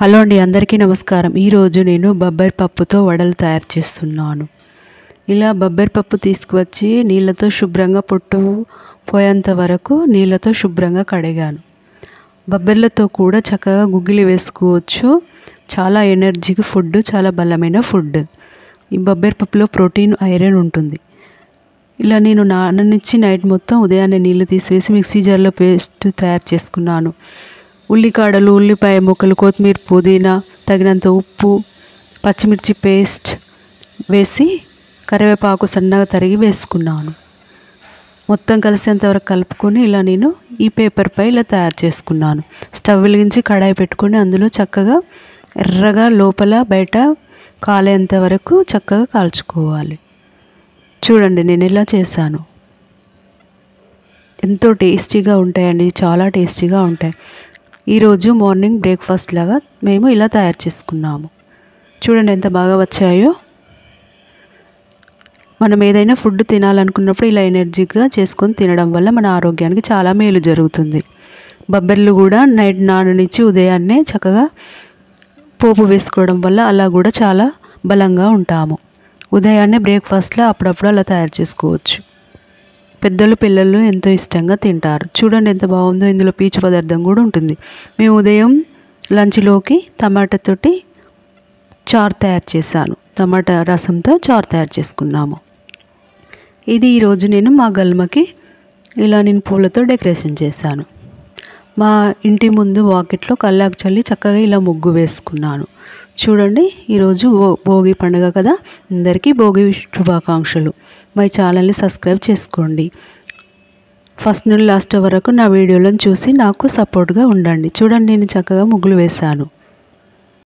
Hello అండి, అందరికీ నమస్కారం. ఈరోజు నేను బొబ్బరి పప్పుతో వడలు తయారు చేస్తున్నాను. ఇలా బొబ్బరి పప్పు తీసుకువచ్చి నీళ్ళతో శుభ్రంగా పొట్టు పోయేంత వరకు నీళ్ళతో శుభ్రంగా కడిగాను. బొబ్బర్లతో కూడా చక్కగా గుగ్గిలి వేసుకోవచ్చు. చాలా ఎనర్జీకి ఫుడ్, చాలా బలమైన ఫుడ్. ఈ బొబ్బరి పప్పులో ప్రోటీన్, ఐరన్ ఉంటుంది. ఇలా నేను నాననిచ్చి నైట్ మొత్తం ఉదయాన్నే నీళ్ళు తీసివేసి మిక్సీ జార్లో పేస్ట్ తయారు చేసుకున్నాను. ఉల్లికాడలు, ఉల్లిపాయ ముక్కలు, కొత్తిమీర, పుదీనా, తగినంత ఉప్పు, పచ్చిమిర్చి పేస్ట్ వేసి కరివేపాకు సన్నగా తరిగి వేసుకున్నాను. మొత్తం కలిసేంతవరకు కలుపుకొని ఇలా నేను ఈ పేపర్పై ఇలా తయారు చేసుకున్నాను. స్టవ్ వెలిగించి కడాయి పెట్టుకొని అందులో చక్కగా ఎర్రగా లోపల బయట కాలేంత వరకు చక్కగా కాల్చుకోవాలి. చూడండి నేను ఇలా చేశాను. ఎంతో టేస్టీగా ఉంటాయండి, చాలా టేస్టీగా ఉంటాయి. ఈరోజు మార్నింగ్ బ్రేక్ఫాస్ట్ లాగా మేము ఇలా తయారు చేసుకున్నాము. చూడండి ఎంత బాగా వచ్చాయో. మనం ఏదైనా ఫుడ్ తినాలనుకున్నప్పుడు ఇలా ఎనర్జీగా చేసుకొని తినడం వల్ల మన ఆరోగ్యానికి చాలా మేలు జరుగుతుంది. బొబ్బర్లు కూడా నైట్ నాననిచ్చి ఉదయాన్నే చక్కగా పోపు వేసుకోవడం వల్ల అలా కూడా చాలా బలంగా ఉంటాము. ఉదయాన్నే బ్రేక్ఫాస్ట్లో అప్పుడప్పుడు అలా తయారు చేసుకోవచ్చు. పెద్దలు పిల్లలు ఎంతో ఇష్టంగా తింటారు. చూడండి ఎంత బాగుందో. ఇందులో పీచు పదార్థం కూడా ఉంటుంది. మేము ఉదయం లంచ్లోకి టమాటాతోటి చారు తయారు చేశాను. టమాటా రసంతో చారు తయారు చేసుకున్నాము. ఇది ఈరోజు నేను మా గల్మకి ఇలా నేను పూలతో డెకరేషన్ చేశాను. మా ఇంటి ముందు వాకిట్లో కల్లాకు చల్లి చక్కగా ఇలా ముగ్గు వేసుకున్నాను. చూడండి, ఈరోజు భోగి పండుగ కదా, అందరికీ భోగి శుభాకాంక్షలు. మా ఛానల్ని సబ్స్క్రైబ్ చేసుకోండి. ఫస్ట్ నుండి లాస్ట్ వరకు నా వీడియోలను చూసి నాకు సపోర్ట్గా ఉండండి. చూడండి నేను చక్కగా ముగ్గులు వేశాను.